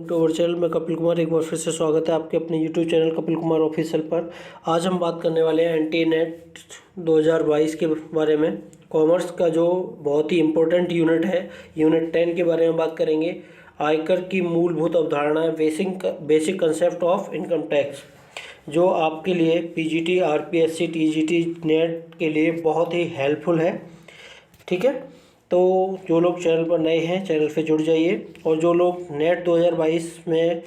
To our channel में कपिल कुमार एक बार फिर से स्वागत है आपके अपने YouTube channel Kapil Kumar official पर। आज हम बात करने वाले हैं एनटीए नेट 2022 के बारे में। कॉमर्स का जो बहुत ही इम्पोर्टेंट यूनिट है, यूनिट 10 के बारे में बात करेंगे। आयकर की मूलभूत अवधारणाएं, basic concept of income tax, जो आपके लिए पीजीटी, आरपीएससी, टीजीटी, नेट के लिए बहुत ही हेल्पफुल है। ठीक है, तो जो लोग चैनल पर नए हैं चैनल से जुड़ जाइए, और जो लोग नेट 2022 में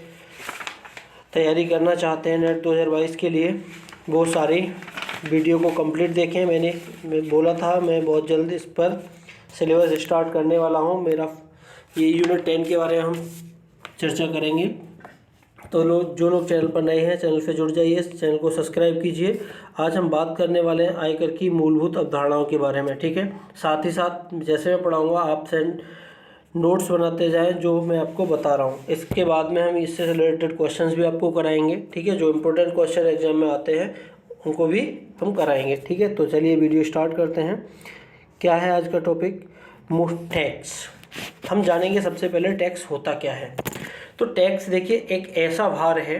तैयारी करना चाहते हैं नेट 2022 के लिए, वो सारी वीडियो को कंप्लीट देखें। मैं बोला था मैं बहुत जल्द इस पर सिलेबस स्टार्ट करने वाला हूं। मेरा ये यूनिट 10 के बारे में हम चर्चा करेंगे। तो जो लोग चैनल पर नए हैं चैनल से जुड़ जाइए, चैनल को सब्सक्राइब कीजिए। आज हम बात करने वाले हैं आयकर की मूलभूत अवधारणाओं के बारे में। ठीक है, साथ ही साथ जैसे मैं पढ़ाऊंगा आप नोट्स बनाते जाएं जो मैं आपको बता रहा हूं। इसके बाद में हम इससे रिलेटेड क्वेश्चंस भी आपको कराएंगे। ठीक है, जो इम्पोर्टेंट क्वेश्चन एग्जाम में आते हैं उनको भी हम कराएंगे। ठीक है, तो चलिए वीडियो स्टार्ट करते हैं। क्या है आज का टॉपिक? टैक्स। हम जानेंगे सबसे पहले टैक्स होता क्या है। तो टैक्स देखिए एक ऐसा भार है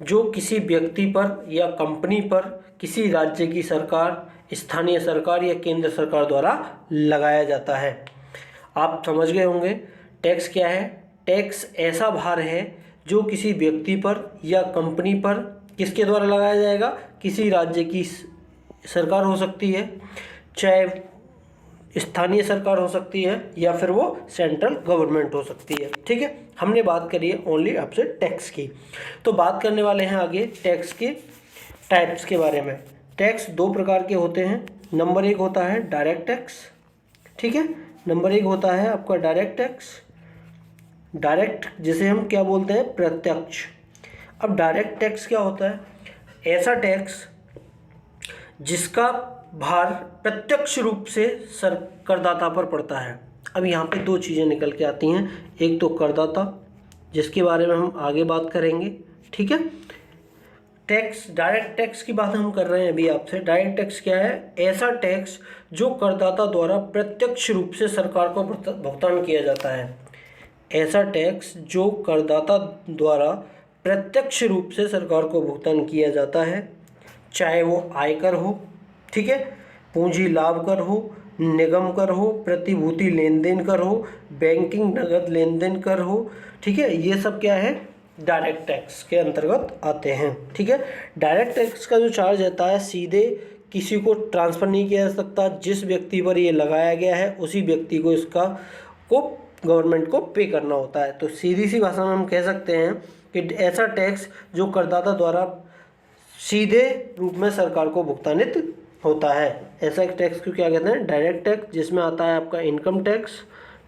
जो किसी व्यक्ति पर या कंपनी पर किसी राज्य की सरकार, स्थानीय सरकार या केंद्र सरकार द्वारा लगाया जाता है। आप समझ गए होंगे टैक्स क्या है। टैक्स ऐसा भार है जो किसी व्यक्ति पर या कंपनी पर किसके द्वारा लगाया जाएगा? किसी राज्य की सरकार हो सकती है, चाहे स्थानीय सरकार हो सकती है, या फिर वो सेंट्रल गवर्नमेंट हो सकती है। ठीक है, हमने बात करी है ओनली आपसे टैक्स की। तो बात करने वाले हैं आगे टैक्स के टाइप्स के बारे में। टैक्स दो प्रकार के होते हैं। नंबर एक होता है डायरेक्ट टैक्स। ठीक है, नंबर एक होता है आपका डायरेक्ट टैक्स। डायरेक्ट जिसे हम क्या बोलते हैं? प्रत्यक्ष। अब डायरेक्ट टैक्स क्या होता है? ऐसा टैक्स जिसका भार प्रत्यक्ष रूप से करदाता पर पड़ता है। अब यहाँ पे दो चीज़ें निकल के आती हैं। एक तो करदाता, जिसके बारे में हम आगे बात करेंगे। ठीक है, टैक्स, डायरेक्ट टैक्स की बात हम कर रहे हैं अभी आपसे। डायरेक्ट टैक्स क्या है? ऐसा टैक्स जो करदाता द्वारा प्रत्यक्ष रूप से सरकार को भुगतान किया जाता है। ऐसा टैक्स जो करदाता द्वारा प्रत्यक्ष रूप से सरकार को भुगतान किया जाता है, चाहे वो आयकर हो, ठीक है, पूंजी लाभ कर हो, निगम कर हो, प्रतिभूति लेन देन कर हो, बैंकिंग नगद लेन देन कर हो। ठीक है, ये सब क्या है? डायरेक्ट टैक्स के अंतर्गत आते हैं। ठीक है, डायरेक्ट टैक्स का जो चार्ज रहता है सीधे किसी को ट्रांसफ़र नहीं किया जा सकता। जिस व्यक्ति पर ये लगाया गया है उसी व्यक्ति को इसका गवर्नमेंट को पे करना होता है। तो सीधी सी भाषा में हम कह सकते हैं कि ऐसा टैक्स जो करदाता द्वारा सीधे रूप में सरकार को भुगतानित होता है, ऐसा एक टैक्स को क्या कहते हैं? Direct tax. जिसमें आता है आपका इनकम टैक्स।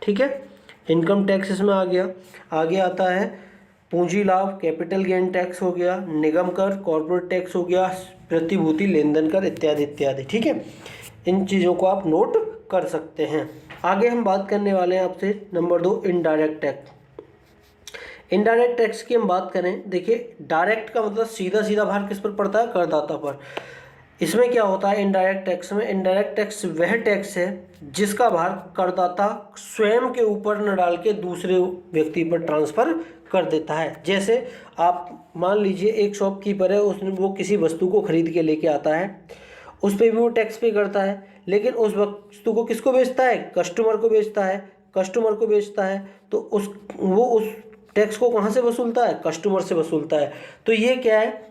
ठीक है, इनकम टैक्स इसमें आ गया। आगे आता है पूंजी लाभ, कैपिटल गेन टैक्स हो गया, निगम कर, कॉर्पोरेट टैक्स हो गया, प्रतिभूति लेन देन कर, इत्यादि इत्यादि। ठीक है, इन चीज़ों को आप नोट कर सकते हैं। आगे हम बात करने वाले हैं आपसे number 2 indirect tax. Indirect tax की हम बात करें, देखिए डायरेक्ट का मतलब सीधा सीधा भार किस पर पड़ता है? करदाता पर। इसमें क्या होता है इनडायरेक्ट टैक्स में? इनडायरेक्ट टैक्स वह टैक्स है जिसका भार करदाता स्वयं के ऊपर न डाल के दूसरे व्यक्ति पर ट्रांसफ़र कर देता है। जैसे आप मान लीजिए एक शॉपकीपर है, उसने वो किसी वस्तु को खरीद के लेके आता है, उस पर भी वो टैक्स पे करता है, लेकिन उस वस्तु को किसको बेचता है? कस्टमर को बेचता है। कस्टमर को बेचता है तो वो उस टैक्स को कहाँ से वसूलता है? कस्टमर से वसूलता है। तो ये क्या है?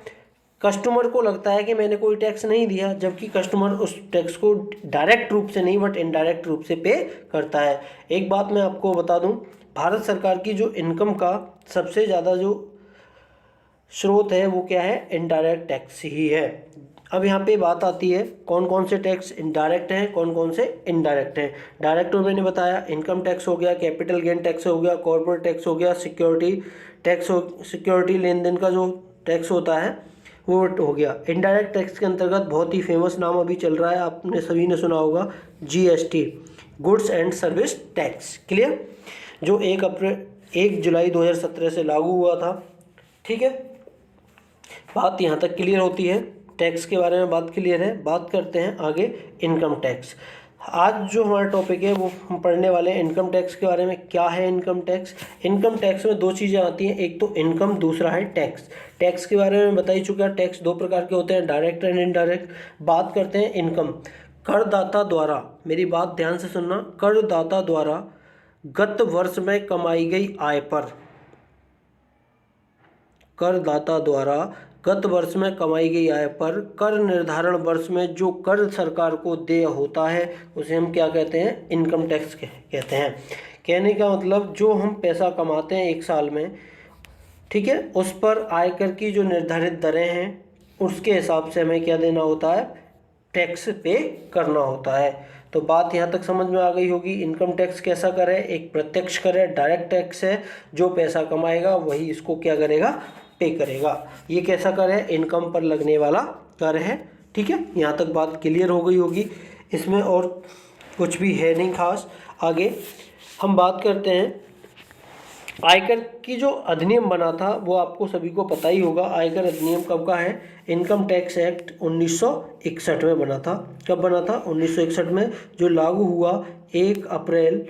कस्टमर को लगता है कि मैंने कोई टैक्स नहीं दिया, जबकि कस्टमर उस टैक्स को डायरेक्ट रूप से नहीं बट इनडायरेक्ट रूप से पे करता है। एक बात मैं आपको बता दूं, भारत सरकार की जो इनकम का सबसे ज़्यादा जो स्रोत है वो क्या है? इनडायरेक्ट टैक्स ही है। अब यहाँ पे बात आती है कौन कौन से टैक्स डायरेक्ट हैं, कौन कौन से इनडायरेक्ट हैं। डायरेक्ट में मैंने बताया इनकम टैक्स हो गया, कैपिटल गेन टैक्स हो गया, कॉर्पोरेट टैक्स हो गया, सिक्योरिटी टैक्स सिक्योरिटी लेन देन का जो टैक्स होता है वो हो गया। इनडायरेक्ट टैक्स के अंतर्गत बहुत ही फेमस नाम अभी चल रहा है, आपने सभी ने सुना होगा, GST, goods and service tax. Clear? जो 1 जुलाई 2017 से लागू हुआ था। ठीक है, बात यहाँ तक क्लियर होती है। टैक्स के बारे में बात क्लियर है। बात करते हैं आगे इनकम टैक्स। आज जो हमारा टॉपिक है वो हम पढ़ने वाले हैं इनकम टैक्स के बारे में। क्या है इनकम टैक्स? इनकम टैक्स में दो चीज़ें आती हैं, एक तो इनकम, दूसरा है टैक्स। टैक्स के बारे में बता ही चुका। टैक्स दो प्रकार के होते हैं, डायरेक्ट एंड इनडायरेक्ट। बात करते हैं इनकम। करदाता द्वारा, मेरी बात ध्यान से सुनना, करदाता द्वारा गत वर्ष में कमाई गई आय पर, करदाता द्वारा गत वर्ष में कमाई गई आय पर कर निर्धारण वर्ष में जो कर सरकार को देय होता है उसे हम क्या कहते हैं? इनकम टैक्स कहते हैं। कहने का मतलब जो हम पैसा कमाते हैं एक साल में, ठीक है, उस पर आयकर की जो निर्धारित दरें हैं उसके हिसाब से हमें क्या देना होता है? टैक्स पे करना होता है। तो बात यहाँ तक समझ में आ गई होगी। इनकम टैक्स कैसा कर है? एक प्रत्यक्ष कर है, डायरेक्ट टैक्स है। जो पैसा कमाएगा वही इसको क्या करेगा? पे करेगा। ये कैसा कर है? इनकम पर लगने वाला कर है। ठीक है, यहाँ तक बात क्लियर हो गई होगी। इसमें और कुछ भी है नहीं खास। आगे हम बात करते हैं आयकर की जो अधिनियम बना था वो आपको सभी को पता ही होगा। आयकर अधिनियम कब का है? इनकम टैक्स एक्ट 1961 में बना था। कब बना था? 1961 में, जो लागू हुआ 1 अप्रैल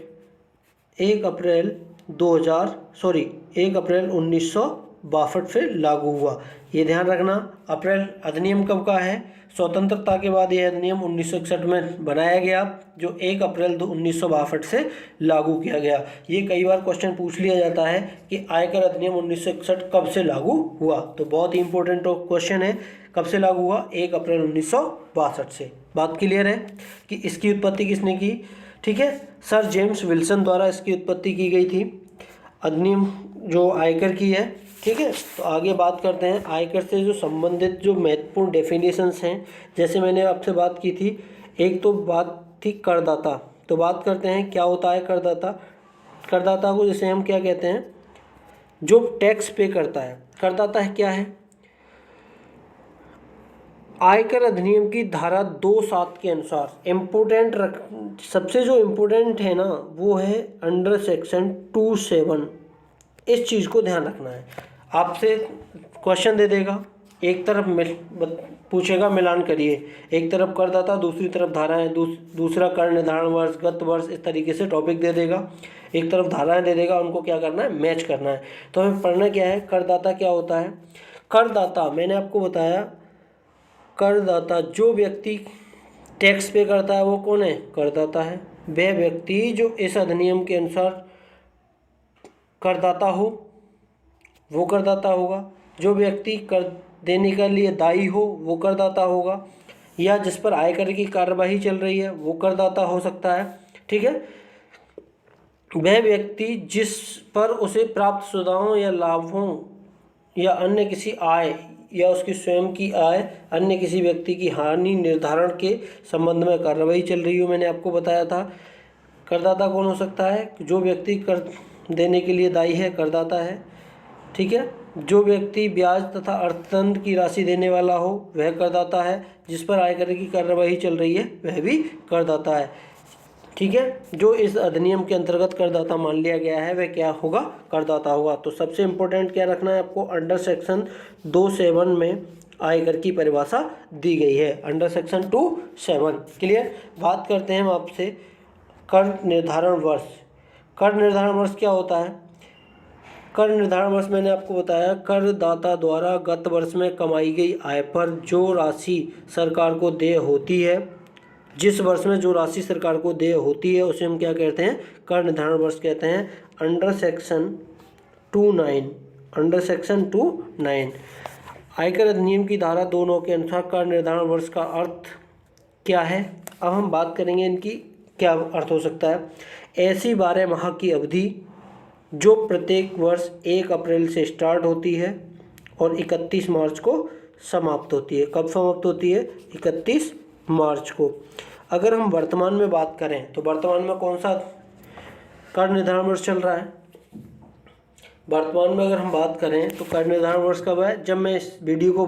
1962 से लागू हुआ। ये ध्यान रखना। अप्रैल अधिनियम कब का है? स्वतंत्रता के बाद यह अधिनियम 1961 में बनाया गया, जो 1 अप्रैल 1962 से लागू किया गया। ये कई बार क्वेश्चन पूछ लिया जाता है कि आयकर अधिनियम 1961 कब से लागू हुआ, तो बहुत ही इंपॉर्टेंट क्वेश्चन है। कब से लागू हुआ? 1 अप्रैल 1962 से। बात क्लियर है कि इसकी उत्पत्ति किसने की? ठीक है, सर जेम्स विल्सन द्वारा इसकी उत्पत्ति की गई थी, अधिनियम जो आयकर की है। ठीक है, तो आगे बात करते हैं आयकर से जो संबंधित जो महत्वपूर्ण डेफिनेशंस हैं। जैसे मैंने आपसे बात की थी, एक तो बात थी करदाता। तो बात करते हैं क्या होता है करदाता। करदाता को जैसे हम क्या कहते हैं? जो टैक्स पे करता है। करदाता है क्या है? आयकर अधिनियम की धारा 2(7) के अनुसार सबसे जो इम्पोर्टेंट है ना वो है अंडर सेक्शन 2(7). इस चीज़ को ध्यान रखना है। आपसे क्वेश्चन दे देगा, एक तरफ पूछेगा मिलान करिए, एक तरफ करदाता, दूसरी तरफ धाराएं, दूसरा कर निर्धारण वर्ष, गत वर्ष, इस तरीके से टॉपिक दे देगा। एक तरफ धाराएं दे देगा, उनको क्या करना है? मैच करना है। तो हमें पढ़ना क्या है? करदाता क्या होता है? करदाता मैंने आपको बताया, करदाता जो व्यक्ति टैक्स पे करता है वो कौन है? करदाता है। वह व्यक्ति जो इस अधिनियम के अनुसार करदाता हो वो करदाता होगा। जो व्यक्ति कर देने के लिए दायी हो वो करदाता होगा, या जिस पर आयकर की कार्यवाही चल रही है वो करदाता हो सकता है। ठीक है, वह व्यक्ति जिस पर उसे प्राप्त सुविधाओं या लाभों या अन्य किसी आय या उसकी स्वयं की आय, अन्य किसी व्यक्ति की हानि निर्धारण के संबंध में कार्रवाई चल रही हो। मैंने आपको बताया था करदाता कौन हो सकता है? जो व्यक्ति कर देने के लिए दायी है, करदाता है। ठीक है, जो व्यक्ति ब्याज तथा अर्थदंड की राशि देने वाला हो वह करदाता है। जिस पर आयकर की कार्यवाही चल रही है वह भी करदाता है। ठीक है, जो इस अधिनियम के अंतर्गत करदाता मान लिया गया है वह क्या होगा? करदाता होगा। तो सबसे इम्पोर्टेंट क्या रखना है आपको? अंडर सेक्शन 2(7) में आयकर की परिभाषा दी गई है। Under section 2(7). क्लियर। बात करते हैं हम आपसे कर निर्धारण वर्ष। कर निर्धारण वर्ष क्या होता है? कर निर्धारण वर्ष मैंने आपको बताया, करदाता द्वारा गत वर्ष में कमाई गई आय पर जो राशि सरकार को देय होती है, जिस वर्ष में जो राशि सरकार को देय होती है उसे हम क्या कहते हैं? कर निर्धारण वर्ष कहते हैं। अंडर सेक्शन 2(9) आयकर अधिनियम की धारा 2(9) के अनुसार कर निर्धारण वर्ष का अर्थ क्या है? अब हम बात करेंगे इनकी क्या अर्थ हो सकता है। ऐसी 12 माह की अवधि जो प्रत्येक वर्ष 1 अप्रैल से स्टार्ट होती है और 31 मार्च को समाप्त होती है। कब समाप्त होती है? 31 मार्च को। अगर हम वर्तमान में बात करें तो वर्तमान में कौन सा कर निर्धारण वर्ष चल रहा है? वर्तमान में अगर हम बात करें तो कर निर्धारण वर्ष कब है? जब मैं इस वीडियो को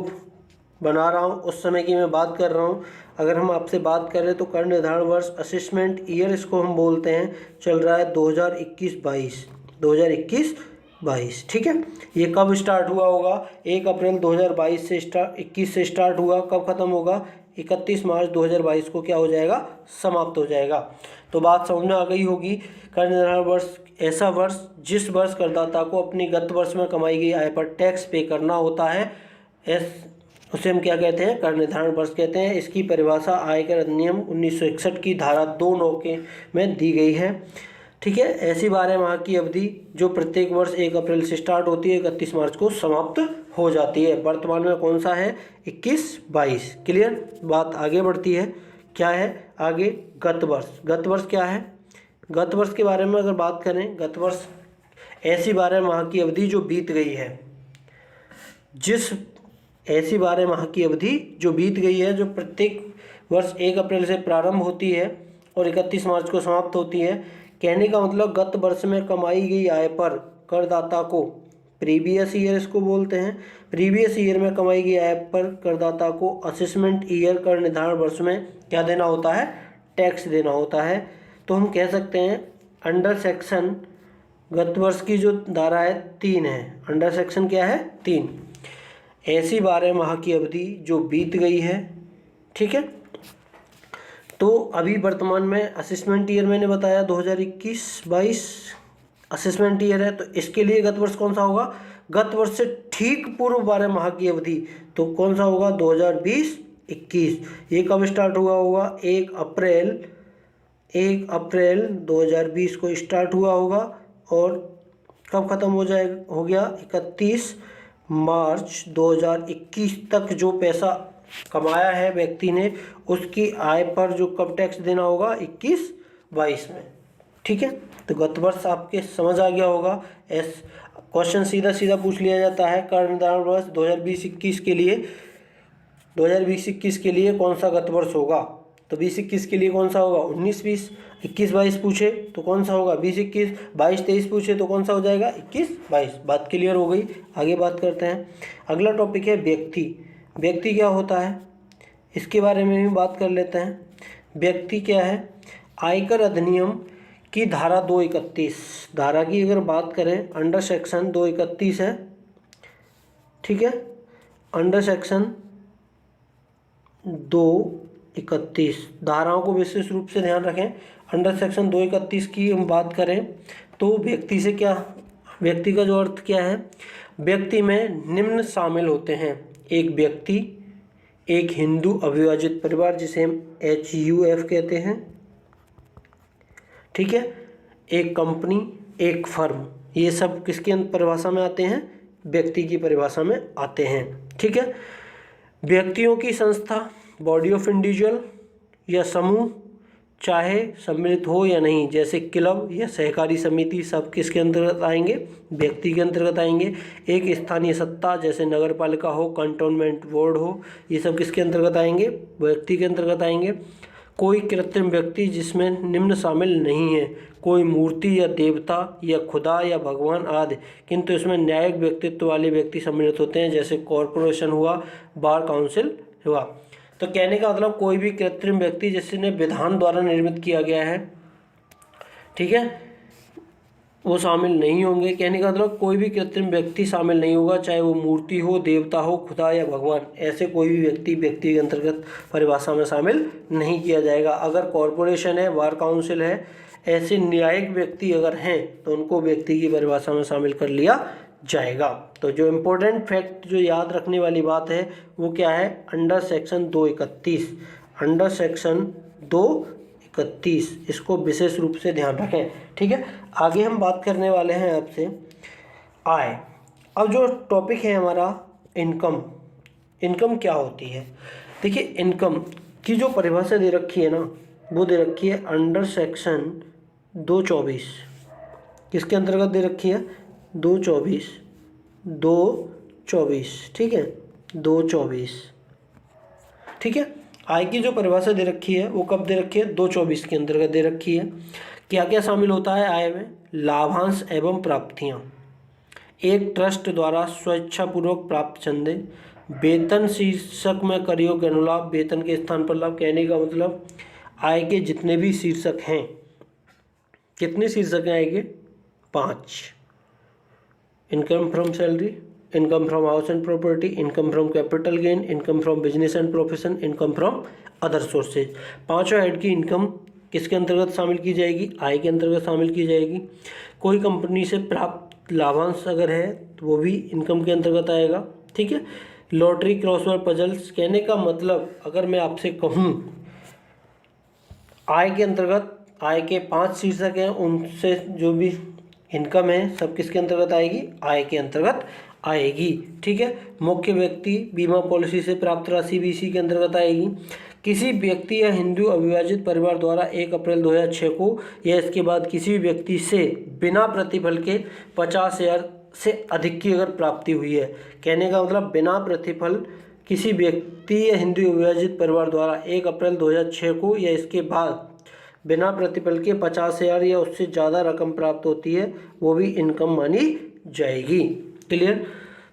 बना रहा हूँ उस समय की मैं बात कर रहा हूँ। अगर हम आपसे बात करें तो कर निर्धारण वर्ष असेसमेंट ईयर इसको हम बोलते हैं, चल रहा है 2021-22। ठीक है, ये कब स्टार्ट हुआ होगा? 1 अप्रैल 2022 से 21 से स्टार्ट हुआ। कब ख़त्म होगा? 31 मार्च 2022 को क्या हो जाएगा, समाप्त हो जाएगा। तो बात समझ में आ गई होगी। कर निर्धारण वर्ष ऐसा वर्ष जिस वर्ष करदाता को अपनी गत वर्ष में कमाई गई आय पर टैक्स पे करना होता है, उसे हम क्या कहते हैं, कर निर्धारण वर्ष कहते हैं। इसकी परिभाषा आयकर अधिनियम 1961 की धारा 2(9) के में दी गई है। ठीक है, ऐसी 12 माह की अवधि जो प्रत्येक वर्ष 1 अप्रैल से स्टार्ट होती है, 31 मार्च को समाप्त हो जाती है। वर्तमान में कौन सा है, 21-22। क्लियर, बात आगे बढ़ती है। क्या है आगे, गत वर्ष। गत वर्ष क्या है, गत वर्ष के बारे में अगर बात करें, गत वर्ष ऐसी 12 माह की अवधि जो बीत गई है, ऐसी 12 माह की अवधि जो बीत गई है, जो प्रत्येक वर्ष 1 अप्रैल से प्रारंभ होती है और 31 मार्च को समाप्त होती है। कहने का मतलब गत वर्ष में कमाई गई आय पर करदाता को, प्रीवियस ईयर इसको बोलते हैं, प्रीवियस ईयर में कमाई गई आय पर करदाता को असेसमेंट ईयर कर निर्धारण वर्ष में क्या देना होता है, टैक्स देना होता है। तो हम कह सकते हैं अंडर सेक्शन, गत वर्ष की जो धारा है 3 है, अंडर सेक्शन क्या है 3, ऐसी 12 माह की अवधि जो बीत गई है। ठीक है, तो अभी वर्तमान में असेसमेंट ईयर मैंने बताया 2021-22 असेसमेंट ईयर है, तो इसके लिए गत वर्ष कौन सा होगा, गत वर्ष से ठीक पूर्व 12 माह की अवधि, तो कौन सा होगा 2020-21। ये कब स्टार्ट हुआ होगा, 1 अप्रैल 2020 को स्टार्ट हुआ होगा और कब ख़त्म हो गया 31 मार्च 2021 तक जो पैसा कमाया है व्यक्ति ने, उसकी आय पर जो कब टैक्स देना होगा, 21-22 में। ठीक है, तो गत वर्ष आपके समझ आ गया होगा। क्वेश्चन सीधा सीधा पूछ लिया जाता है, कर निर्धारण वर्ष 2020-21 के लिए, 2020-21 के लिए कौन सा गत वर्ष होगा, तो 20-21 के लिए कौन सा होगा 19-20, 21-22 पूछे तो कौन सा होगा 20-21, 22-23 पूछे तो कौन सा हो जाएगा 21-22। बात क्लियर हो गई। आगे बात करते हैं, अगला टॉपिक है व्यक्ति। व्यक्ति क्या होता है, इसके बारे में भी बात कर लेते हैं। व्यक्ति क्या है, आयकर अधिनियम की धारा 231, धारा की अगर बात करें, अंडर सेक्शन 231 है। ठीक है, अंडर सेक्शन 231 धाराओं को विशेष रूप से ध्यान रखें। अंडर सेक्शन 231 की हम बात करें तो व्यक्ति से क्या, व्यक्ति का जो अर्थ क्या है, व्यक्ति में निम्न शामिल होते हैं, एक व्यक्ति, एक हिंदू अविभाजित परिवार जिसे हम HUF कहते हैं। ठीक है, एक कंपनी, एक फर्म, ये सब किसकी परिभाषा में आते हैं, व्यक्ति की परिभाषा में आते हैं। ठीक है, व्यक्तियों की संस्था, बॉडी ऑफ इंडिविजुअल या समूह, चाहे सम्मिलित हो या नहीं, जैसे क्लब या सहकारी समिति, सब किसके अंतर्गत आएंगे, व्यक्ति के अंतर्गत आएंगे। एक स्थानीय सत्ता जैसे नगर पालिका हो, कंटोनमेंट बोर्ड हो, ये सब किसके अंतर्गत आएंगे, व्यक्ति के अंतर्गत आएंगे। कोई कृत्रिम व्यक्ति जिसमें निम्न शामिल नहीं है, कोई मूर्ति या देवता या खुदा या भगवान आदि, किंतु इसमें न्यायिक व्यक्तित्व वाले व्यक्ति सम्मिलित होते हैं, जैसे कॉरपोरेशन हुआ, बार काउंसिल हुआ। तो कहने का मतलब कोई भी कृत्रिम व्यक्ति जिसने विधान द्वारा निर्मित किया गया है, ठीक है, वो शामिल नहीं होंगे। कहने का मतलब कोई भी कृत्रिम व्यक्ति शामिल नहीं होगा, चाहे वो मूर्ति हो, देवता हो, खुदा या भगवान, ऐसे कोई भी व्यक्ति के अंतर्गत परिभाषा में शामिल नहीं किया जाएगा। अगर कॉरपोरेशन है, बार काउंसिल है, ऐसे न्यायिक व्यक्ति अगर हैं तो उनको व्यक्ति की परिभाषा में शामिल कर लिया जाएगा। तो जो इम्पोर्टेंट फैक्ट जो याद रखने वाली बात है वो क्या है, अंडर सेक्शन 231, अंडर सेक्शन 231, इसको विशेष रूप से ध्यान रखें। ठीक है, आगे हम बात करने वाले हैं आपसे आय। अब जो टॉपिक है हमारा इनकम, इनकम क्या होती है। देखिए, इनकम की जो परिभाषा दे रखी है ना, वो दे रखी है अंडर सेक्शन 224, किसके अंतर्गत दे रखी है, 224, ठीक है, 224। ठीक है, आय की जो परिभाषा दे रखी है वो कब दे रखी है, 224 के अंतर्गत दे रखी है। क्या क्या शामिल होता है आय में, लाभांश एवं प्राप्तियां, एक ट्रस्ट द्वारा स्वेच्छापूर्वक प्राप्त चंदे, वेतन शीर्षक में कर योग्य अनुलाभ, वेतन के स्थान पर लाभ। कहने का मतलब आय के जितने भी शीर्षक हैं, कितने शीर्षक हैं आय के, 5, income from salary, income from house and property, income from capital gain, income from business and profession, income from other sources. पांचों हेड की इनकम किसके अंतर्गत शामिल की जाएगी? आय के अंतर्गत शामिल की जाएगी। कोई कंपनी से प्राप्त लाभांश अगर है तो वो भी इनकम के अंतर्गत आएगा। ठीक है। लॉटरी, क्रॉसवर्ड पजल्स, कहने का मतलब अगर मैं आपसे कहूँ आय के अंतर्गत, आय के 5 शीर्षक हैं, उनसे जो भी इनकम है सब किसके अंतर्गत आएगी? आय के अंतर्गत आएगी। ठीक है। मुख्य व्यक्ति बीमा पॉलिसी से प्राप्त राशि भी इसी के अंतर्गत आएगी। किसी व्यक्ति या हिंदू अविभाजित परिवार द्वारा 1 अप्रैल 2006 को या इसके बाद किसी भी व्यक्ति से बिना प्रतिफल के 50,000 से अधिक की अगर प्राप्ति हुई है, कहने का मतलब बिना प्रतिफल किसी व्यक्ति या हिंदू अविभाजित परिवार द्वारा 1 अप्रैल 2006 को या इसके बाद बिना प्रतिफल के 50,000 या उससे ज़्यादा रकम प्राप्त होती है, वो भी इनकम मानी जाएगी। क्लियर।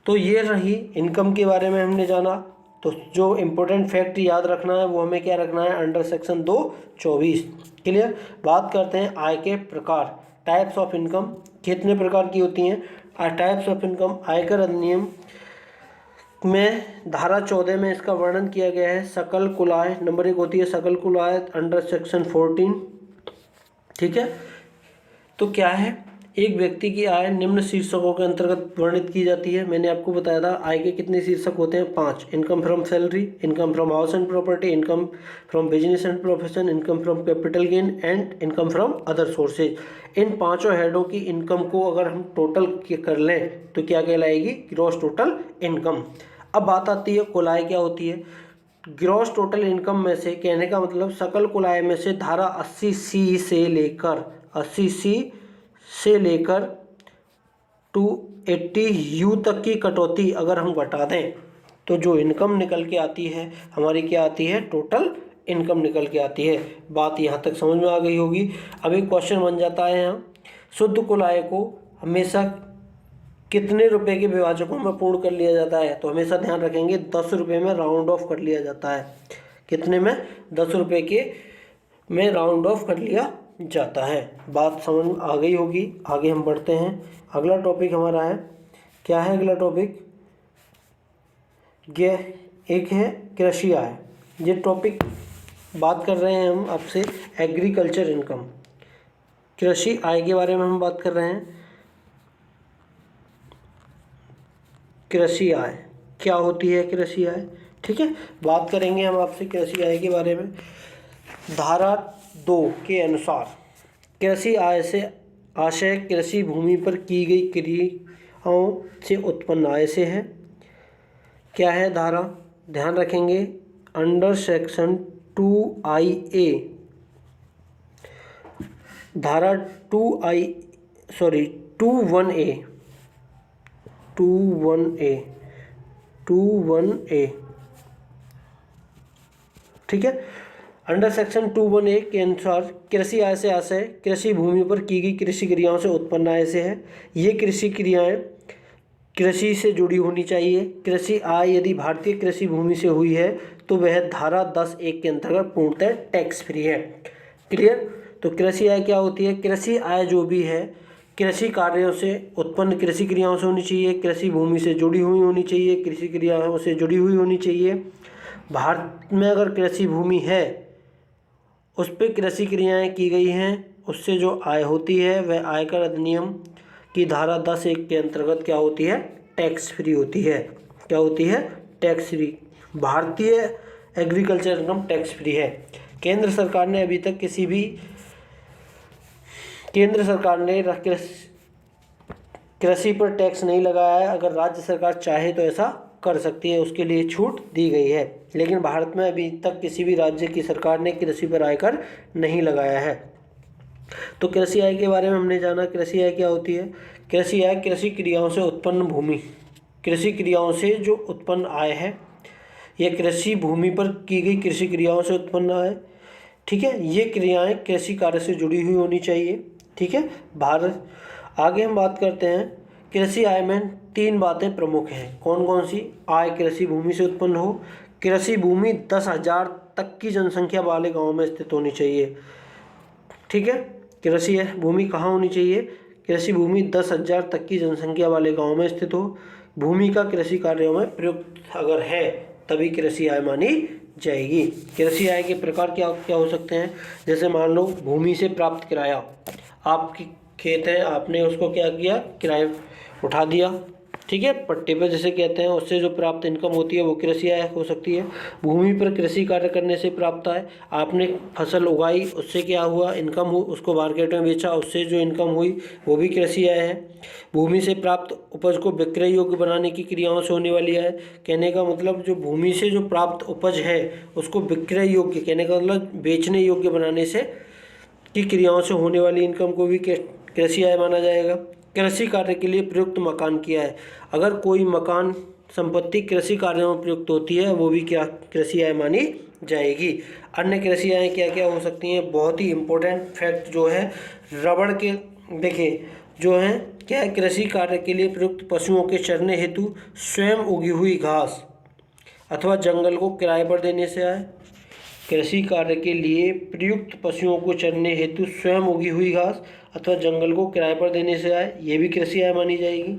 तो ये रही इनकम के बारे में हमने जाना। तो जो इम्पोर्टेंट फैक्ट याद रखना है वो हमें क्या रखना है? Under section 224। क्लियर। बात करते हैं आय के प्रकार, टाइप्स ऑफ इनकम कितने प्रकार की होती हैं? टाइप्स ऑफ इनकम आयकर अधिनियम में धारा 14 में इसका वर्णन किया गया है। सकल कुल आय नंबर 1 होती है सकल कुल आय अंडर सेक्शन 14। ठीक है। तो क्या है? एक व्यक्ति की आय निम्न शीर्षकों के अंतर्गत वर्णित की जाती है। मैंने आपको बताया था आय के कितने शीर्षक होते हैं? 5। Income from salary, income from house and property, income from business and profession, income from capital gain and income from other sources. इन पांचों हेडों की इनकम को अगर हम टोटल कर लें तो क्या कहलाएगी? Gross total income. अब बात आती है कुल आय क्या होती है। ग्रॉस टोटल इनकम में से, कहने का मतलब सकल कुल आय में से धारा 80C से लेकर 80C से लेकर 280U तक की कटौती अगर हम घटा दें तो जो इनकम निकल के आती है हमारी क्या आती है? टोटल इनकम निकल के आती है। बात यहाँ तक समझ में आ गई होगी। अब एक क्वेश्चन बन जाता है यहाँ, शुद्ध कुल आय को हमेशा कितने रुपए के विभाजकों में पूर्ण कर लिया जाता है? तो हमेशा ध्यान रखेंगे 10 रुपये में राउंड ऑफ कर लिया जाता है। कितने में? 10 रुपये के में राउंड ऑफ कर लिया जाता है। बात समझ में आ गई होगी। आगे हम बढ़ते हैं। अगला टॉपिक हमारा है, क्या है अगला टॉपिक? ये एक है कृषि आय। ये टॉपिक बात कर रहे हैं हम आपसे एग्रीकल्चर इनकम, कृषि आय के बारे में हम बात कर रहे हैं। कृषि आय क्या होती है? कृषि आय, ठीक है, बात करेंगे हम आपसे कृषि आय के बारे में। धारा 2 के अनुसार कृषि आय से आशय कृषि भूमि पर की गई क्रियाओं से उत्पन्न आय से है। क्या है धारा? ध्यान रखेंगे अंडर सेक्शन 2IA, धारा 21A, ठीक है। अंडर सेक्शन 21A के अनुसार कृषि आय से आशय कृषि भूमि पर की गई कृषि क्रियाओं से उत्पन्न आय से है। ये कृषि क्रियाएं कृषि से जुड़ी होनी चाहिए। कृषि आय यदि भारतीय कृषि भूमि से हुई है तो वह धारा 10(1) के अंतर्गत पूर्णतः टैक्स फ्री है। क्लियर। तो कृषि आय क्या होती है? कृषि आय जो भी है कृषि कार्यों से उत्पन्न कृषि क्रियाओं से होनी चाहिए, कृषि भूमि से जुड़ी हुई होनी चाहिए, कृषि क्रियाओं से जुड़ी हुई होनी चाहिए। भारत में अगर कृषि भूमि है उस पर कृषि क्रियाएं की गई हैं, उससे जो आय होती है वह आयकर अधिनियम की धारा 10(1) के अंतर्गत क्या होती है? टैक्स फ्री होती है। क्या होती है? Tax free. भारतीय एग्रीकल्चर इनकम टैक्स फ्री है। केंद्र सरकार ने अभी तक कृषि पर टैक्स नहीं लगाया है। अगर राज्य सरकार चाहे तो ऐसा कर सकती है, उसके लिए छूट दी गई है। लेकिन भारत में अभी तक किसी भी राज्य की सरकार ने कृषि पर आयकर नहीं लगाया है। तो कृषि आय के बारे में हमने जाना। कृषि आय क्या होती है? कृषि आय कृषि क्रियाओं से उत्पन्न भूमि, कृषि क्रियाओं से जो उत्पन्न आय है, यह कृषि भूमि पर की गई कृषि क्रियाओं से उत्पन्न आय, ठीक है। ये क्रियाएं कृषि कार्य से जुड़ी हुई होनी चाहिए, ठीक है। भारत आगे हम बात करते हैं। कृषि आय में 3 बातें प्रमुख हैं। कौन कौन सी? आय कृषि भूमि से उत्पन्न हो, कृषि भूमि 10,000 तक की जनसंख्या वाले गाँव में स्थित होनी चाहिए, ठीक है। कृषि भूमि कहाँ होनी चाहिए? कृषि भूमि 10,000 तक की जनसंख्या वाले गांव में स्थित हो। भूमि का कृषि कार्यों में प्रयुक्त अगर है तभी कृषि आय मानी जाएगी। कृषि आय के प्रकार क्या क्या हो सकते हैं? जैसे मान लो भूमि से प्राप्त किराया, आपकी खेत है, आपने उसको क्या किया, किराए उठा दिया, ठीक है, पट्टे पर जैसे कहते हैं, उससे जो प्राप्त इनकम होती है वो कृषि आय हो सकती है। भूमि पर कृषि कार्य करने से प्राप्त आय, आपने फसल उगाई, उससे क्या हुआ, इनकम हो, उसको मार्केट में बेचा, उससे जो इनकम हुई वो भी कृषि आय है। भूमि से प्राप्त उपज को विक्रय योग्य बनाने की क्रियाओं से होने वाली आय, कहने का मतलब जो भूमि से जो प्राप्त उपज है उसको विक्रय योग्य, कहने का मतलब बेचने योग्य बनाने से की क्रियाओं से होने वाली इनकम को भी कृषि आय माना जाएगा। कृषि कार्य के लिए प्रयुक्त मकान क्या है? अगर कोई मकान संपत्ति कृषि कार्यों में प्रयुक्त होती है वो भी क्या कृषि आय मानी जाएगी। अन्य कृषि आय क्या क्या हो सकती हैं? बहुत ही इम्पोर्टेंट फैक्ट जो है रबड़ के, देखिए जो है क्या है, कृषि कार्य के लिए प्रयुक्त पशुओं के चरने हेतु स्वयं उगी हुई घास अथवा जंगल को किराए पर देने से आए। कृषि कार्य के लिए प्रयुक्त पशुओं को चरने हेतु स्वयं उगी हुई घास अथवा जंगल को किराए पर देने से आए, ये भी कृषि आय मानी जाएगी।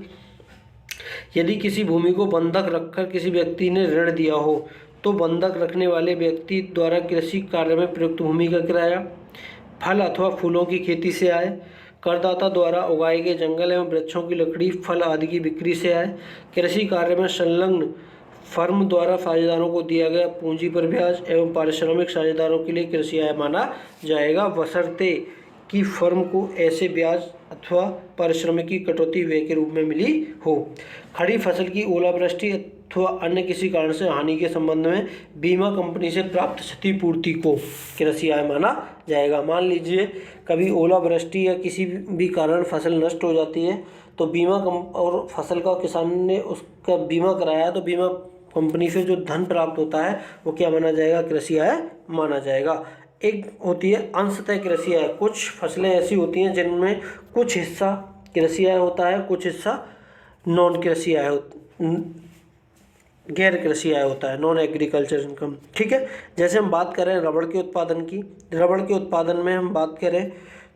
यदि किसी भूमि को बंधक रखकर किसी व्यक्ति ने ऋण दिया हो तो बंधक रखने वाले व्यक्ति द्वारा कृषि कार्य में प्रयुक्त भूमि का किराया, फल अथवा फूलों की खेती से आए, करदाता द्वारा उगाए गए जंगल एवं वृक्षों की लकड़ी, फल आदि की बिक्री से आए, कृषि कार्य में संलग्न फर्म द्वारा साझेदारों को दिया गया पूंजी पर ब्याज एवं पारिश्रमिक साझेदारों के लिए कृषि आय माना जाएगा, बशर्ते कि फर्म को ऐसे ब्याज अथवा पारिश्रमिक की कटौती व्यय के रूप में मिली हो। खड़ी फसल की ओलावृष्टि अथवा अन्य किसी कारण से हानि के संबंध में बीमा कंपनी से प्राप्त क्षतिपूर्ति को कृषि आय माना जाएगा। मान लीजिए कभी ओलावृष्टि या किसी भी कारण फसल नष्ट हो जाती है तो बीमा और फसल का किसान ने उसका बीमा कराया तो बीमा कंपनी से जो धन प्राप्त होता है वो क्या माना जाएगा, कृषि आय माना जाएगा। एक होती है अंशतः कृषि आय, कुछ फसलें ऐसी होती हैं जिनमें कुछ हिस्सा कृषि आय होता है, कुछ हिस्सा नॉन कृषि आय गैर कृषि आय होता है, नॉन एग्रीकल्चर इनकम, ठीक है। जैसे हम बात करें रबड़ के उत्पादन की, रबड़ के उत्पादन में हम बात करें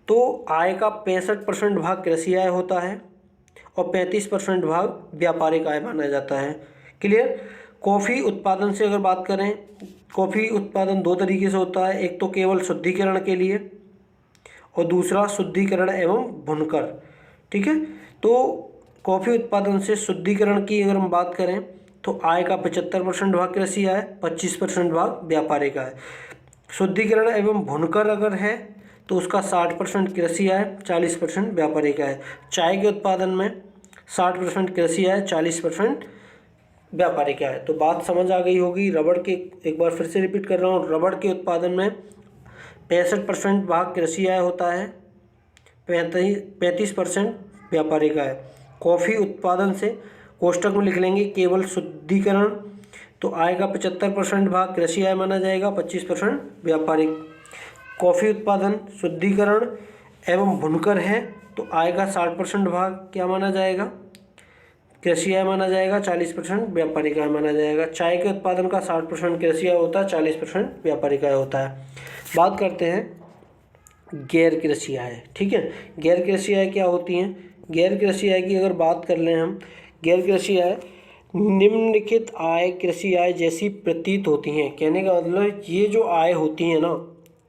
तो आय का 65% भाग कृषि आय होता है और 35% भाग व्यापारिक आय माना जाता है। क्लियर। कॉफ़ी उत्पादन से अगर बात करें, कॉफ़ी उत्पादन दो तरीके से होता है, एक तो केवल शुद्धिकरण के लिए और दूसरा शुद्धिकरण एवं भुनकर, ठीक है। तो कॉफ़ी उत्पादन से शुद्धिकरण की अगर हम बात करें तो आय का 75% भाग कृषि आय, 25% भाग व्यापारिक आय। शुद्धिकरण एवं भुनकर अगर है तो उसका 60% कृषि आय, 40% व्यापारिक आय। चाय के उत्पादन में 60% कृषि आय, 40% व्यापारिक आय। तो बात समझ आ गई होगी। रबड़ के, एक बार फिर से रिपीट कर रहा हूँ, रबड़ के उत्पादन में 65% भाग कृषि आय होता है, 35% व्यापारिक आय। कॉफ़ी उत्पादन से कोष्टक में लिख लेंगे केवल शुद्धिकरण, तो आय का 75% भाग कृषि आय माना जाएगा, 25% व्यापारिक। कॉफ़ी उत्पादन शुद्धिकरण एवं भुनकर है तो आय का 60% भाग क्या माना जाएगा, कृषि आय माना जाएगा, 40% व्यापारिक आय माना जाएगा। चाय के उत्पादन का 60% कृषि आय होता है, 40% व्यापारिक आय होता है। बात करते हैं गैर कृषि आय, ठीक है। गैर कृषि आय क्या होती हैं? गैर कृषि आय की अगर बात कर लें हम, गैर कृषि आय निम्नलिखित आय कृषि आय जैसी प्रतीत होती हैं। कहने का मतलब ये जो आय होती हैं ना,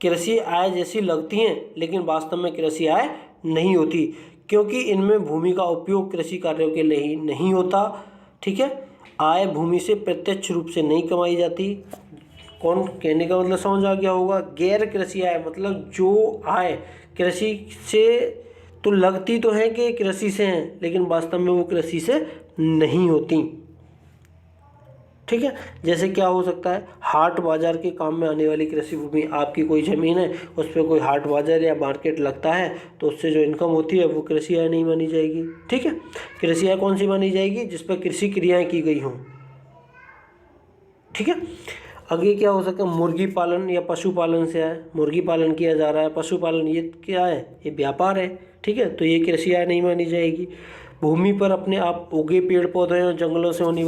कृषि आय जैसी लगती हैं लेकिन वास्तव में कृषि आय नहीं होती, क्योंकि इनमें भूमि का उपयोग कृषि कार्यों के लिए नहीं होता, ठीक है। आय भूमि से प्रत्यक्ष रूप से नहीं कमाई जाती। कौन, कहने का मतलब समझ आ गया होगा। गैर कृषि आय मतलब जो आय कृषि से तो लगती तो है कि कृषि से हैं लेकिन वास्तव में वो कृषि से नहीं होती, ठीक है। जैसे क्या हो सकता है, हाट बाजार के काम में आने वाली कृषि भूमि, आपकी कोई ज़मीन है उस पर कोई हाट बाजार या मार्केट लगता है तो उससे जो इनकम होती है वो कृषि आय नहीं मानी जाएगी, ठीक है। कृषि आय कौन सी मानी जाएगी? जिस पर कृषि क्रियाएं की गई हों, ठीक है। आगे क्या हो सकता है, मुर्गी पालन या पशुपालन से आय, मुर्गी पालन किया जा रहा है, पशुपालन, ये क्या है, ये व्यापार है, ठीक है। तो ये कृषि आय नहीं मानी जाएगी। भूमि पर अपने आप उगे पेड़ पौधे और जंगलों से होने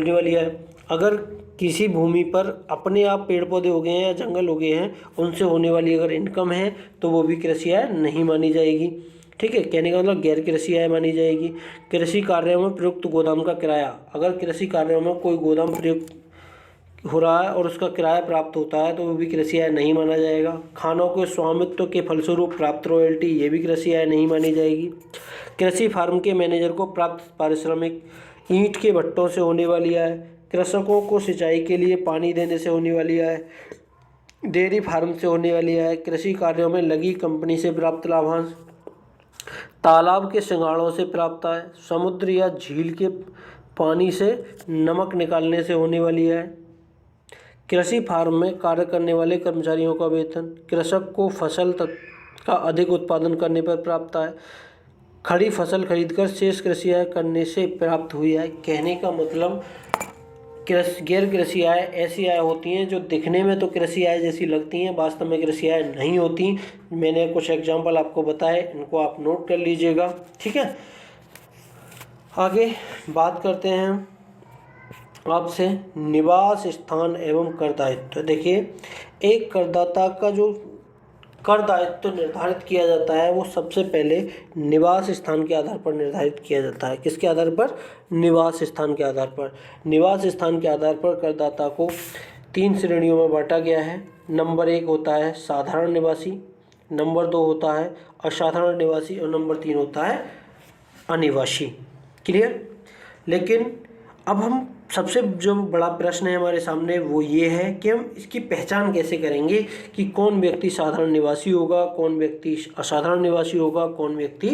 वाली आय, अगर किसी भूमि पर अपने आप पेड़ पौधे उगे हैं या जंगल उगे हैं उनसे होने वाली अगर इनकम है तो वो भी कृषि आय नहीं मानी जाएगी। ठीक है, कहने का मतलब गैर कृषि आय मानी जाएगी। कृषि कार्यों में प्रयुक्त गोदाम का किराया, अगर कृषि कार्यों में कोई गोदाम प्रयुक्त हो रहा है और उसका किराया प्राप्त होता है तो वो भी कृषि आय नहीं माना जाएगा। खानों के स्वामित्व के फलस्वरूप प्राप्त रॉयल्टी, ये भी कृषि आय नहीं मानी जाएगी। कृषि फार्म के मैनेजर को प्राप्त पारिश्रमिक, ईंट के भट्टों से होने वाली आय, कृषकों को सिंचाई के लिए पानी देने से होने वाली आय, डेयरी फार्म से होने वाली आय, कृषि कार्यों में लगी कंपनी से प्राप्त लाभांश, तालाब के सिंगाड़ों से प्राप्त आय, समुद्र या झील के पानी से नमक निकालने से होने वाली आय, कृषि फार्म में कार्य करने वाले कर्मचारियों का वेतन, कृषक को फसल का अधिक उत्पादन करने पर प्राप्त आय, खड़ी फसल खरीदकर शेष कृषि आय करने से प्राप्त हुई आय। कहने का मतलब गैर कृषि आय ऐसी आय होती हैं जो दिखने में तो कृषि आय जैसी लगती हैं, वास्तव में कृषि आय नहीं होती। मैंने कुछ एग्जाम्पल आपको बताए, इनको आप नोट कर लीजिएगा, ठीक है। आगे बात करते हैं आपसे निवास स्थान एवं कर दायित्व। देखिए, एक करदाता का जो कर दायित्व निर्धारित किया जाता है वो सबसे पहले निवास स्थान के आधार पर निर्धारित किया जाता है। किसके आधार पर? निवास स्थान के आधार पर। निवास स्थान के आधार पर करदाता को 3 श्रेणियों में बांटा गया है। नंबर 1 होता है साधारण निवासी, नंबर 2 होता है असाधारण निवासी और नंबर 3 होता है अनिवासी। क्लियर? लेकिन अब हम सबसे जो बड़ा प्रश्न है हमारे सामने वो ये है कि हम इसकी पहचान कैसे करेंगे कि कौन व्यक्ति साधारण निवासी होगा, कौन व्यक्ति असाधारण निवासी होगा, कौन व्यक्ति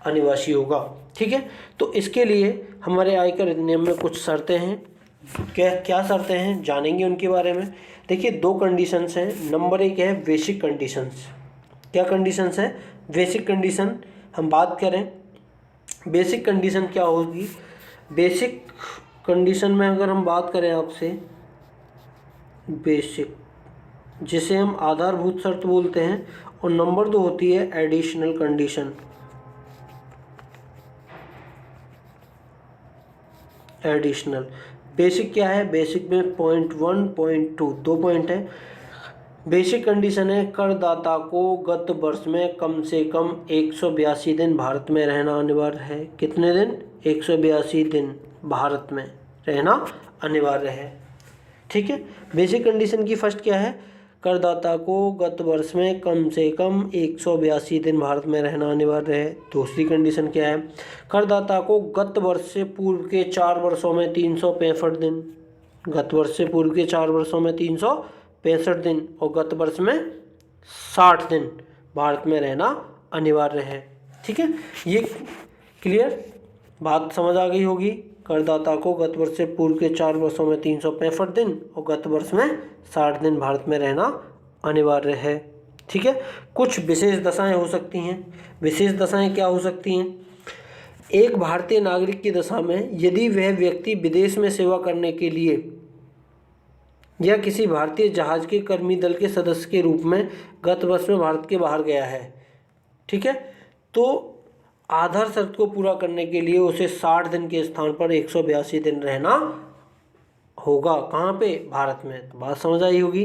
अनिवासी होगा। ठीक है, तो इसके लिए हमारे आयकर अधिनियम में कुछ शर्तें हैं। क्या शर्तें हैं जानेंगे उनके बारे में। देखिए, 2 कंडीशंस हैं। नंबर 1 है बेसिक कंडीशंस। क्या कंडीशंस है? Basic condition. हम बात करें बेसिक कंडीशन क्या होगी। बेसिक कंडीशन में अगर हम बात करें आपसे, बेसिक जिसे हम आधारभूत शर्त बोलते हैं, और नंबर 2 होती है एडिशनल कंडीशन। एडिशनल बेसिक क्या है? बेसिक में पॉइंट 1 पॉइंट 2 2 पॉइंट है। बेसिक कंडीशन है करदाता को गत वर्ष में कम से कम 182 दिन भारत में रहना अनिवार्य है। कितने दिन? 182 दिन भारत में रहना अनिवार्य है। ठीक है, बेसिक कंडीशन की फर्स्ट क्या है? करदाता को गत वर्ष में कम से कम 182 दिन भारत में रहना अनिवार्य है। दूसरी कंडीशन क्या है? करदाता को गत वर्ष से पूर्व के 4 वर्षों में 365 दिन, गत वर्ष से पूर्व के 4 वर्षों में 365 दिन और गत वर्ष में 60 दिन भारत में रहना अनिवार्य है। ठीक है, ये क्लियर बात समझ आ गई होगी। करदाता को गत वर्ष से पूर्व के 4 वर्षों में 365 दिन और गत वर्ष में 60 दिन भारत में रहना अनिवार्य है। ठीक है, कुछ विशेष दशाएं हो सकती हैं। विशेष दशाएं क्या हो सकती हैं? एक भारतीय नागरिक की दशा में यदि वह व्यक्ति विदेश में सेवा करने के लिए या किसी भारतीय जहाज के कर्मी दल के सदस्य के रूप में गत वर्ष में भारत के बाहर गया है, ठीक है, तो आधार शर्त को पूरा करने के लिए उसे 60 दिन के स्थान पर 182 दिन रहना होगा। कहाँ पे? भारत में। तो बात समझ आई होगी।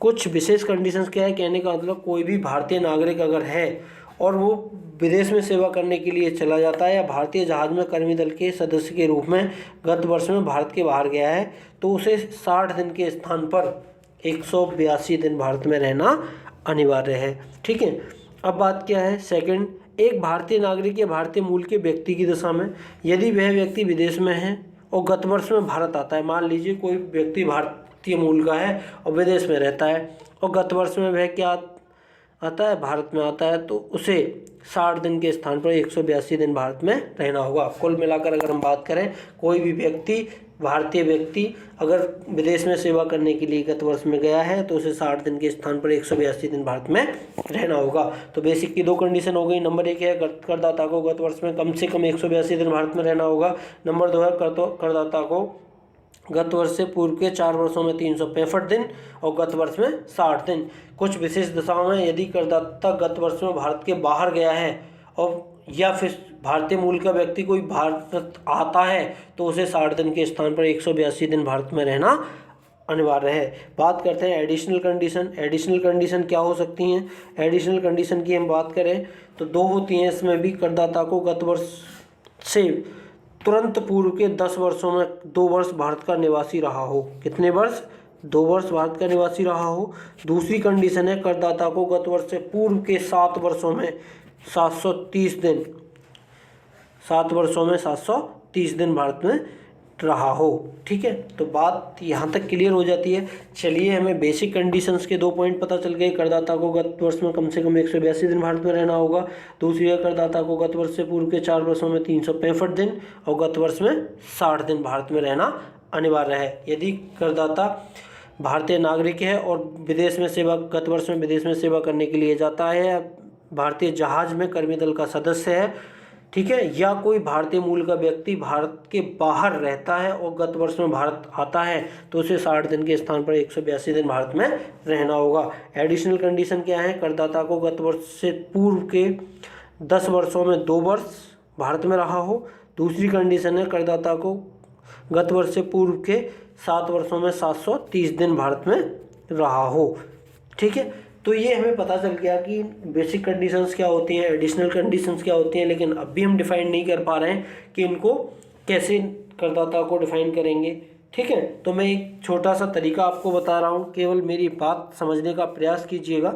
कुछ विशेष कंडीशंस क्या है? कहने का मतलब कोई भी भारतीय नागरिक अगर है और वो विदेश में सेवा करने के लिए चला जाता है या भारतीय जहाज में कर्मी दल के सदस्य के रूप में गत वर्ष में भारत के बाहर गया है, तो उसे 60 दिन के स्थान पर 182 दिन भारत में रहना अनिवार्य है। ठीक है, अब बात क्या है? सेकंड, एक भारतीय नागरिक या भारतीय मूल के व्यक्ति की दशा में यदि वह व्यक्ति विदेश में है और गत वर्ष में भारत आता है, मान लीजिए कोई व्यक्ति भारतीय मूल का है और विदेश में रहता है और गत वर्ष में वह क्या आता है? भारत में आता है, तो उसे 60 दिन के स्थान पर 182 दिन भारत में रहना होगा। कुल मिलाकर अगर हम बात करें, कोई भी व्यक्ति, भारतीय व्यक्ति अगर विदेश में सेवा करने के लिए गत वर्ष में गया है तो उसे 60 दिन के स्थान पर 182 दिन भारत में रहना होगा। तो बेसिक की 2 कंडीशन हो गई। नंबर 1 है करदाता को गत वर्ष में कम से कम 182 दिन भारत में रहना होगा। नंबर 2 है करदाता को गत वर्ष से पूर्व के 4 वर्षों में 365 दिन और गत वर्ष में 60 दिन। कुछ विशेष दशाओं में यदि करदाता गत वर्ष में भारत के बाहर गया है और या फिर भारतीय मूल का व्यक्ति कोई भारत आता है तो उसे 60 दिन के स्थान पर 182 दिन भारत में रहना अनिवार्य है। बात करते हैं एडिशनल कंडीशन। एडिशनल कंडीशन क्या हो सकती हैं? एडिशनल कंडीशन की हम बात करें तो दो होती हैं। इसमें भी करदाता को गत वर्ष से तुरंत पूर्व के 10 वर्षों में 2 वर्ष भारत का निवासी रहा हो। कितने वर्ष? 2 वर्ष भारत का निवासी रहा हो। दूसरी कंडीशन है करदाता को गत वर्ष से पूर्व के 7 वर्षों में 730 दिन 7 वर्षों में 730 दिन भारत में रहा हो। ठीक है, तो बात यहाँ तक क्लियर हो जाती है। चलिए, हमें बेसिक कंडीशंस के 2 पॉइंट पता चल गए। करदाता को गत वर्ष में कम से कम 182 दिन भारत में रहना होगा। दूसरी है करदाता को गत वर्ष से पूर्व के 4 वर्षों में 365 दिन और गत वर्ष में 60 दिन भारत में रहना अनिवार्य है। यदि करदाता भारतीय नागरिक है और विदेश में सेवा गत वर्ष में विदेश में सेवा करने के लिए जाता है, भारतीय जहाज में कर्मी दल का सदस्य है, ठीक है, या कोई भारतीय मूल का व्यक्ति भारत के बाहर रहता है और गत वर्ष में भारत आता है, तो उसे 60 दिन के स्थान पर 182 दिन भारत में रहना होगा। एडिशनल कंडीशन क्या है? करदाता को गत वर्ष से पूर्व के 10 वर्षों में 2 वर्ष भारत में रहा हो। दूसरी कंडीशन है करदाता को गत वर्ष से पूर्व के 7 वर्षों में 730 दिन भारत में रहा हो। ठीक है, तो ये हमें पता चल गया कि बेसिक कंडीशंस क्या होती हैं, एडिशनल कंडीशंस क्या होती हैं, लेकिन अब भी हम डिफाइन नहीं कर पा रहे हैं कि इनको कैसे करदाता को डिफाइन करेंगे। ठीक है, तो मैं एक छोटा सा तरीका आपको बता रहा हूँ, केवल मेरी बात समझने का प्रयास कीजिएगा।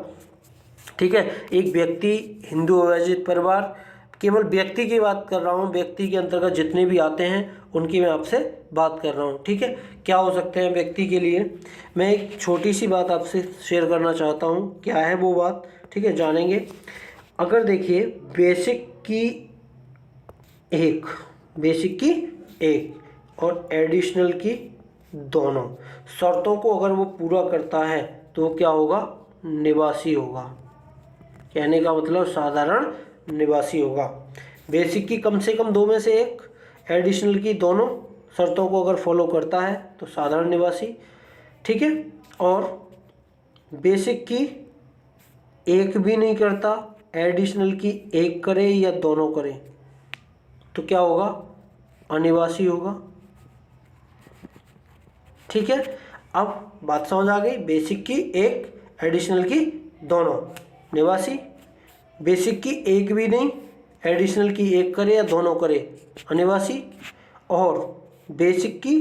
ठीक है, एक व्यक्ति, हिंदू अविभाजित परिवार, केवल व्यक्ति की बात कर रहा हूँ, व्यक्ति के अंतर्गत जितने भी आते हैं उनकी मैं आपसे बात कर रहा हूँ। ठीक है, क्या हो सकते हैं व्यक्ति के लिए? मैं एक छोटी सी बात आपसे शेयर करना चाहता हूँ। क्या है वो बात? ठीक है, जानेंगे। अगर देखिए, बेसिक की एक और एडिशनल की दोनों शर्तों को अगर वो पूरा करता है तो क्या होगा? निवासी होगा। कहने का मतलब साधारण निवासी होगा। बेसिक की कम से कम 2 में से एक, एडिशनल की दोनों शर्तों को अगर फॉलो करता है तो साधारण निवासी। ठीक है, और बेसिक की एक भी नहीं करता, एडिशनल की एक करे या दोनों करे तो क्या होगा? अनिवासी होगा। ठीक है, अब बात समझ आ गई। बेसिक की एक, एडिशनल की दोनों, निवासी। बेसिक की एक भी नहीं, एडिशनल की एक करे या दोनों करे, अनिवासी। और बेसिक की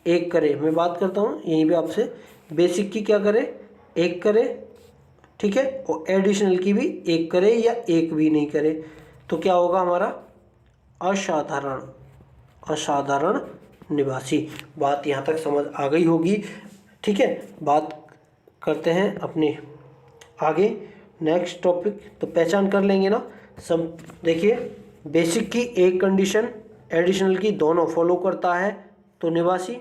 एक करे, मैं बात करता हूँ यहीं पे आपसे, बेसिक की क्या करे? एक करे। ठीक है, और एडिशनल की भी एक करे या एक भी नहीं करे तो क्या होगा हमारा? असाधारण निवासी। बात यहाँ तक समझ आ गई होगी। ठीक है, बात करते हैं अपने आगे नेक्स्ट टॉपिक। तो पहचान कर लेंगे ना सब। देखिए, बेसिक की एक कंडीशन, एडिशनल की दोनों फॉलो करता है तो निवासी।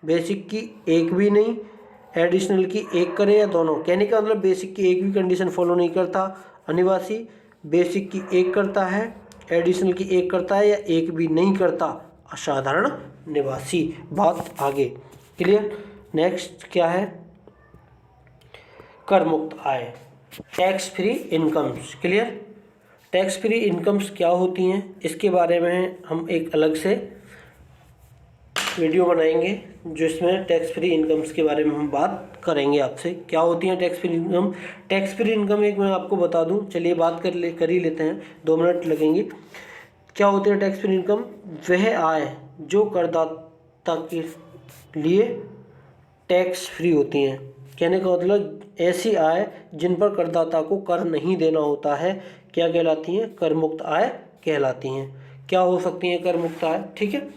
बेसिक की एक भी नहीं, एडिशनल की एक करे या दोनों, कहने का मतलब बेसिक की एक भी कंडीशन फॉलो नहीं करता, अनिवासी। बेसिक की एक करता है, एडिशनल की एक करता है या एक भी नहीं करता, असाधारण निवासी। बात आगे क्लियर। नेक्स्ट क्या है? कर मुक्त आय, tax free incomes. Clear. Tax free incomes क्या होती हैं इसके बारे में हम एक अलग से वीडियो बनाएंगे जिसमें टैक्स फ्री इनकम्स के बारे में हम बात करेंगे आपसे। क्या होती हैं tax free income? Tax free income एक मैं आपको बता दूं, चलिए बात कर ही लेते हैं, 2 मिनट लगेंगे। क्या होती है टैक्स फ्री इनकम? वह आय जो करदाता के लिए टैक्स फ्री होती हैं। कहने का मतलब ऐसी आय जिन पर करदाता को कर नहीं देना होता है क्या कहलाती हैं? कर मुक्त आय कहलाती हैं। क्या हो सकती हैं कर मुक्त आय? ठीक है,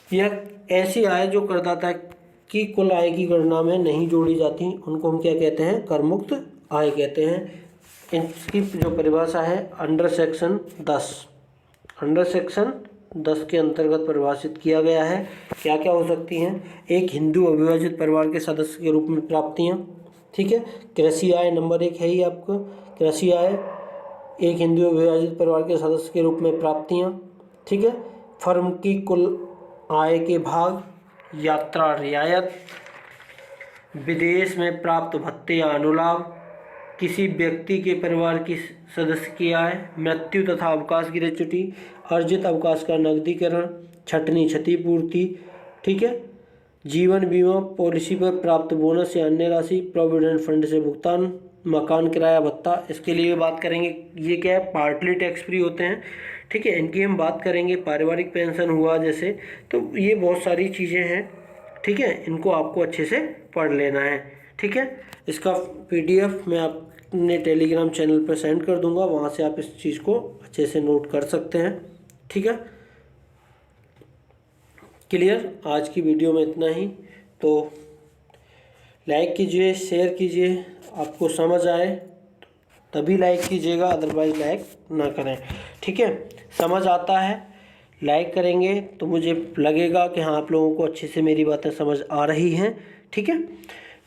यह ऐसी आय जो करदाता की कुल आय की गणना में नहीं जोड़ी जाती, उनको हम क्या कहते हैं? कर मुक्त आय कहते हैं। इसकी जो परिभाषा है अंडर सेक्शन 10 के अंतर्गत परिभाषित किया गया है। क्या क्या हो सकती हैं? एक, हिंदू अविभाजित परिवार के सदस्य के रूप में प्राप्तियां। ठीक है, कृषि आय नंबर 1 है ही आपको, कृषि आय एक हिंदू अविभाजित परिवार के सदस्य के रूप में प्राप्तियां। ठीक है, फर्म की कुल आय के भाग, यात्रा रियायत, विदेश में प्राप्त भत्ते या अनुलाभ, किसी व्यक्ति के परिवार की सदस्य की आय, मृत्यु तथा अवकाश की ग्रेच्युटी, अर्जित अवकाश का नकदीकरण, छटनी क्षतिपूर्ति। ठीक है, जीवन बीमा पॉलिसी पर प्राप्त बोनस या अन्य राशि, प्रोविडेंट फंड से भुगतान, मकान किराया भत्ता, इसके लिए बात करेंगे। ये क्या है, पार्टली टैक्स फ्री होते हैं, ठीक है, इनकी हम बात करेंगे। पारिवारिक पेंशन हुआ जैसे, तो ये बहुत सारी चीज़ें हैं, ठीक है, इनको आपको अच्छे से पढ़ लेना है, ठीक है। इसका PDF मैं अपने टेलीग्राम चैनल पर सेंड कर दूंगा, वहाँ से आप इस चीज़ को अच्छे से नोट कर सकते हैं, ठीक है। क्लियर, आज की वीडियो में इतना ही। तो लाइक कीजिए, शेयर कीजिए, आपको समझ आए तभी लाइक कीजिएगा, अदरवाइज लाइक ना करें, ठीक है। समझ आता है, लाइक करेंगे तो मुझे लगेगा कि हाँ, आप लोगों को अच्छे से मेरी बातें समझ आ रही हैं, ठीक है।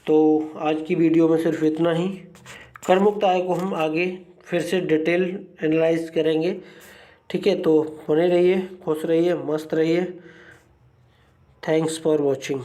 तो आज की वीडियो में सिर्फ इतना ही। कर मुक्त आय को हम आगे फिर से डिटेल एनालाइज करेंगे, ठीक है। तो बने रहिए, खुश रहिए, मस्त रहिए। Thanks for watching.